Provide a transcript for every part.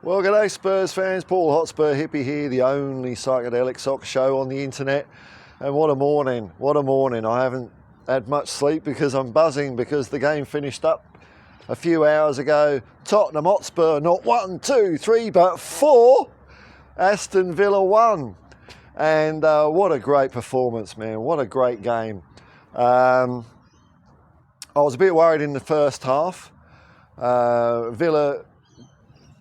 Well, g'day Spurs fans, Paul Hotspur hippie here, the only psychedelic soccer show on the internet. And what a morning, what a morning. I haven't had much sleep because I'm buzzing because the game finished up a few hours ago. Tottenham Hotspur, not 1, 2, 3, but 4. Aston Villa 1. And what a great performance, man. What a great game. I was a bit worried in the first half. Villa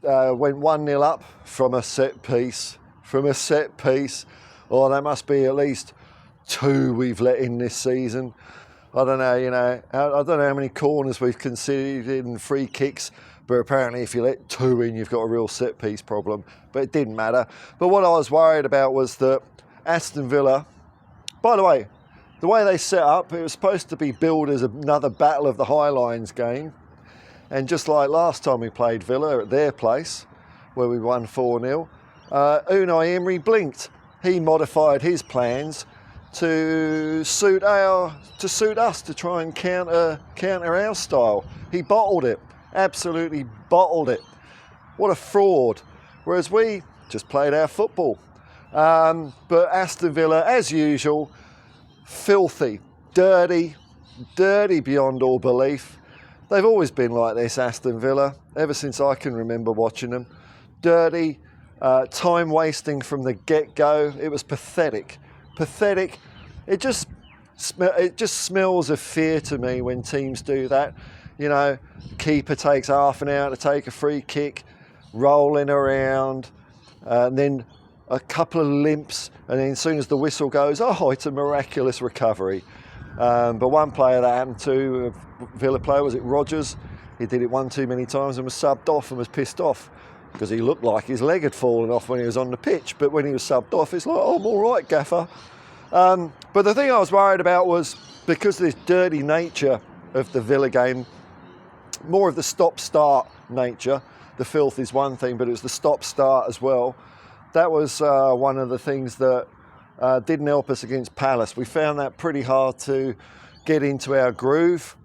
went 1-0 up from a set piece. Oh, that must be at least 2 we've let in this season. I don't know, I don't know how many corners we've conceded and free kicks, but apparently if you let 2 in, you've got a real set piece problem. But it didn't matter. But what I was worried about was that Aston Villa, by the way they set up, it was supposed to be billed as another Battle of the Highlines game. And just like last time we played Villa at their place, where we won 4-0, Unai Emery blinked. He modified his plans to suit us, to try and counter our style. He bottled it, absolutely bottled it. What a fraud. Whereas we just played our football. But Aston Villa, as usual, filthy, dirty beyond all belief. They've always been like this, Aston Villa, ever since I can remember watching them. Dirty, time wasting from the get-go. It was pathetic. Pathetic. It just smells of fear to me when teams do that. Keeper takes half an hour to take a free kick, rolling around, and then a couple of limps, and then as soon as the whistle goes, oh, it's a miraculous recovery. But one player that happened to, a Villa player, was it Rodgers? He did it one too many times and was subbed off and was pissed off because he looked like his leg had fallen off when he was on the pitch. But when he was subbed off, it's like, oh, I'm all right, gaffer. But the thing I was worried about was because of this dirty nature of the Villa game, more of the stop-start nature. The filth is one thing, but it was the stop-start as well. That was one of the things that didn't help us against Palace. We found that pretty hard to get into our groove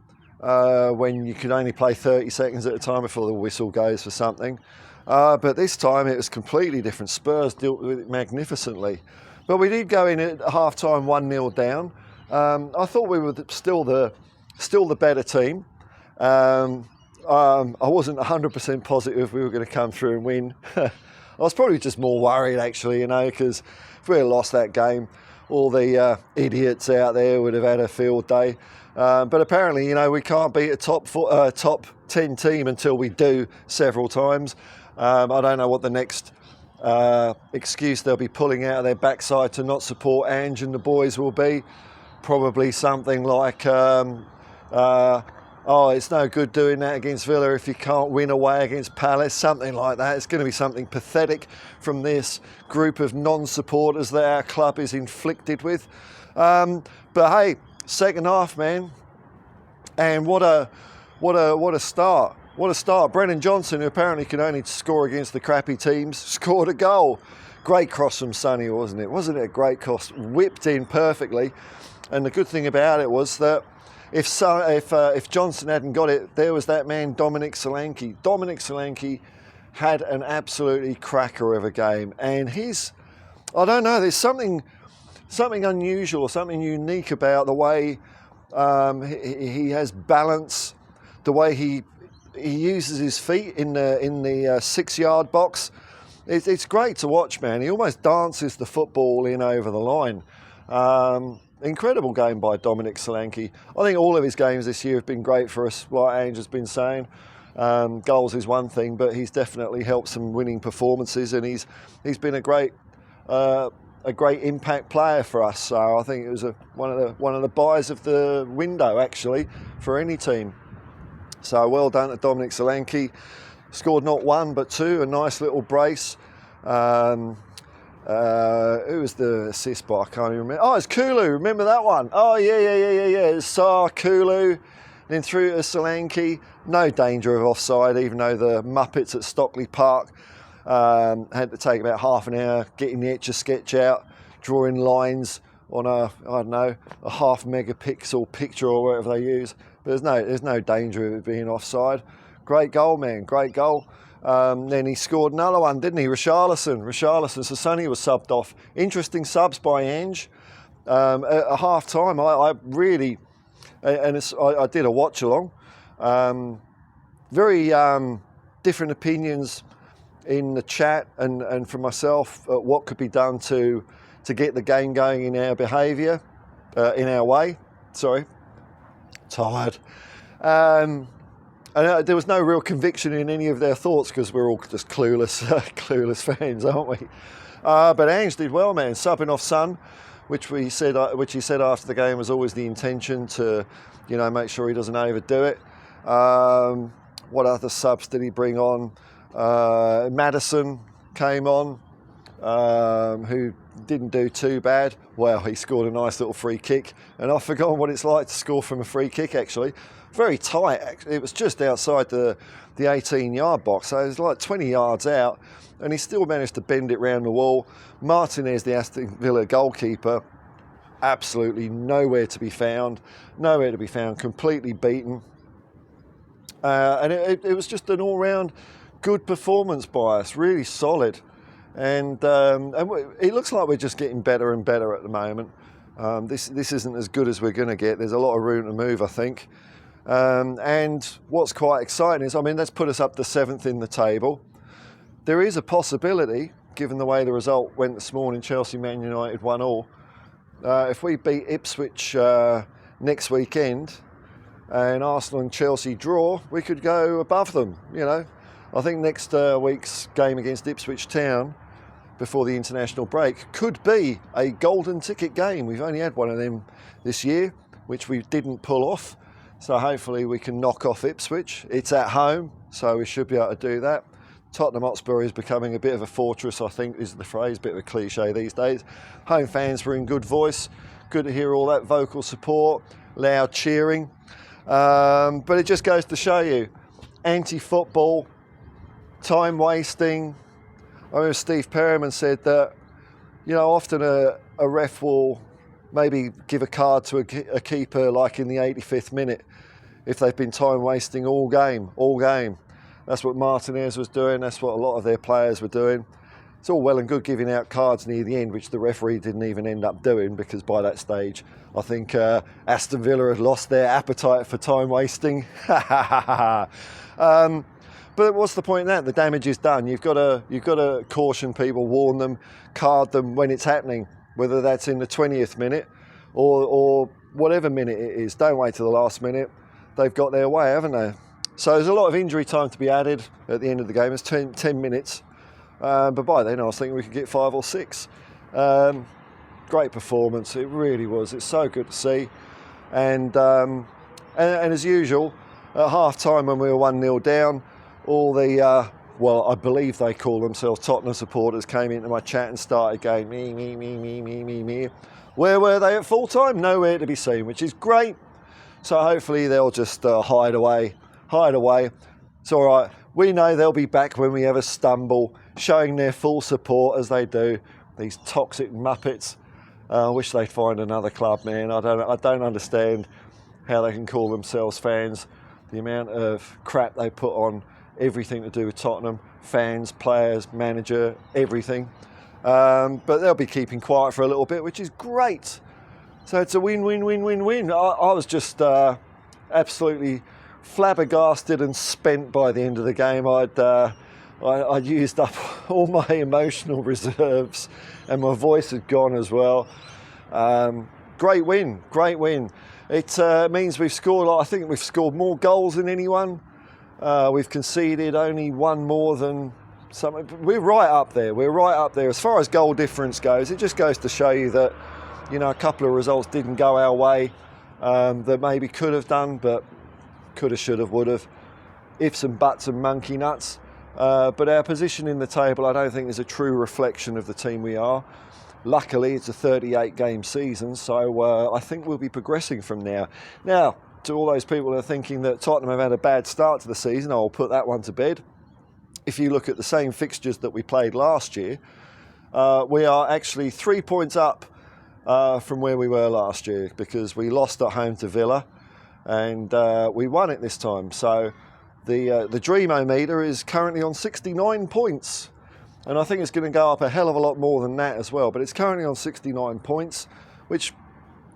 when you could only play 30 seconds at a time before the whistle goes for something. But this time it was completely different. Spurs dealt with it magnificently. But we did go in at half-time 1-0 down. I thought we were still the better team. I wasn't 100% positive we were going to come through and win. I was probably just more worried, actually, because if we had lost that game, all the idiots out there would have had a field day. But apparently, we can't beat a top 10 team until we do several times. I don't know what the next excuse they'll be pulling out of their backside to not support Ange and the boys will be. Probably something like, it's no good doing that against Villa if you can't win away against Palace, something like that. It's going to be something pathetic from this group of non-supporters that our club is inflicted with. But hey, second half, man, and what a start. What a start. Brennan Johnson, who apparently can only score against the crappy teams, scored a goal. Great cross from Sonny, wasn't it? Wasn't it a great cross? Whipped in perfectly. And the good thing about it was that if Johnson hadn't got it, there was that man Dominic Solanke. Dominic Solanke had an absolutely cracker of a game, and I don't know, there's something unusual, something unique about the way he has balance, the way he uses his feet in the 6-yard box. It's great to watch, man. He almost dances the football in over the line. Incredible game by Dominic Solanke. I think all of his games this year have been great for us, like Ange has been saying. Goals is one thing, but he's definitely helped some winning performances, and he's been a great impact player for us. So I think it was one of the buys of the window, actually, for any team. So well done to Dominic Solanke. Scored not 1 but 2, a nice little brace. Who was the assist by? I can't even remember. Oh, it's Kulu. Remember that one? Oh, yeah. It's Sar, Kulu, then through to Solanke. No danger of offside, even though the Muppets at Stockley Park had to take about half an hour getting the Etch-a-Sketch out, drawing lines on a half megapixel picture or whatever they use. But there's no danger of it being offside. Great goal, man. Great goal. Then he scored another one, didn't he? Richarlison. So Sonny was subbed off. Interesting subs by Ange. At half time, I really, and I did a watch along. Very different opinions in the chat and from myself what could be done to get the game going in our behaviour, in our way. Sorry, tired. And there was no real conviction in any of their thoughts because we're all just clueless fans, aren't we? But Ange did well, man, subbing off Son, which he said after the game was always the intention to, make sure he doesn't overdo it. What other subs did he bring on? Maddison came on, who didn't do too bad. Well, he scored a nice little free kick, and I've forgotten what it's like to score from a free kick, actually. Very tight, actually. It was just outside the 18-yard box, so it was like 20 yards out, and he still managed to bend it round the wall. Martinez, the Aston Villa goalkeeper, absolutely nowhere to be found, completely beaten. And it was just an all-round good performance by us, really solid. And it looks like we're just getting better and better at the moment. This isn't as good as we're going to get. There's a lot of room to move, I think. And what's quite exciting is, that's put us up to 7th in the table. There is a possibility, given the way the result went this morning, Chelsea, Man United 1-1, if we beat Ipswich next weekend and Arsenal and Chelsea draw, we could go above them, I think next week's game against Ipswich Town before the international break could be a golden ticket game. We've only had one of them this year, which we didn't pull off. So hopefully we can knock off Ipswich. It's at home, so we should be able to do that. Tottenham Hotspur is becoming a bit of a fortress, I think is the phrase, a bit of a cliche these days. Home fans were in good voice. Good to hear all that vocal support, loud cheering. But it just goes to show you, anti-football, time wasting. I remember Steve Perriman said that, often a ref will maybe give a card to a keeper like in the 85th minute if they've been time wasting all game. That's what Martinez was doing. That's what a lot of their players were doing. It's all well and good giving out cards near the end, which the referee didn't even end up doing because by that stage, I think Aston Villa had lost their appetite for time wasting. But what's the point in that? The damage is done. You've got to caution people, warn them, card them when it's happening, whether that's in the 20th minute or whatever minute it is. Don't wait till the last minute. They've got their way, haven't they? So there's a lot of injury time to be added at the end of the game. It's 10 minutes. But by then I was thinking we could get 5 or 6. Great performance. It really was. It's so good to see. And as usual, at half-time when we were 1-0 down, all the, I believe they call themselves Tottenham supporters, came into my chat and started going, me. Where were they at full-time? Nowhere to be seen, which is great. So hopefully they'll just hide away. It's all right. We know they'll be back when we ever stumble, showing their full support as they do. These toxic muppets. I wish they'd find another club, man. I don't understand how they can call themselves fans. The amount of crap they put on everything to do with Tottenham, fans, players, manager, everything. But they'll be keeping quiet for a little bit, which is great. So it's a win. I was just absolutely flabbergasted and spent by the end of the game. I'd used up all my emotional reserves and my voice had gone as well. Great win. It means we've scored, I think we've scored more goals than anyone. We've conceded only one more than some. We're right up there. As far as goal difference goes, it just goes to show you that, a couple of results didn't go our way that maybe could have done, but could have, should have, would have. Ifs and buts and monkey nuts. But our position in the table, I don't think is a true reflection of the team we are. Luckily, it's a 38-game season, so I think we'll be progressing from now. Now, to all those people who are thinking that Tottenham have had a bad start to the season, I'll put that one to bed. If you look at the same fixtures that we played last year, we are actually 3 points up from where we were last year because we lost at home to Villa and we won it this time. So The Dreamo-meter is currently on 69 points. And I think it's going to go up a hell of a lot more than that as well. But it's currently on 69 points, which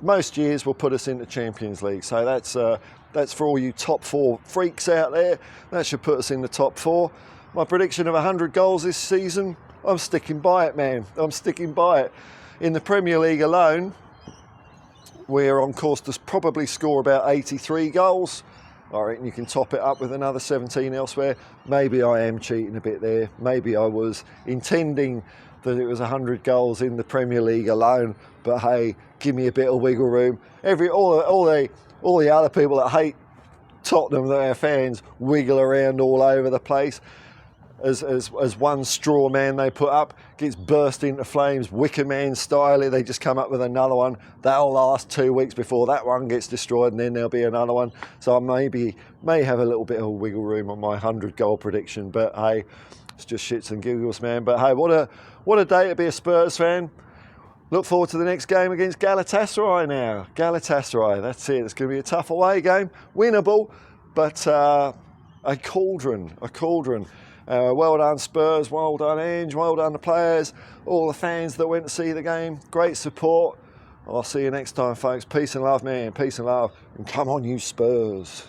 most years will put us into Champions League. So that's for all you top 4 freaks out there. That should put us in the top 4. My prediction of 100 goals this season, I'm sticking by it, man. I'm sticking by it. In the Premier League alone, we're on course to probably score about 83 goals. I reckon you can top it up with another 17 elsewhere. Maybe I am cheating a bit there. Maybe I was intending that it was 100 goals in the Premier League alone. But hey, give me a bit of wiggle room. All the other people that hate Tottenham, that are fans, wiggle around all over the place. As one straw man they put up gets burst into flames, Wicker Man style, they just come up with another one. That'll last 2 weeks before that one gets destroyed, and then there'll be another one. So I may have a little bit of wiggle room on my 100 goal prediction, but hey, it's just shits and giggles, man. But hey, what a day to be a Spurs fan. Look forward to the next game against Galatasaray now. Galatasaray, that's it. It's going to be a tough away game, winnable, but a cauldron. Well done Spurs, well done Ange, well done the players, all the fans that went to see the game. Great support. I'll see you next time, folks. Peace and love, man. Peace and love. And come on, you Spurs.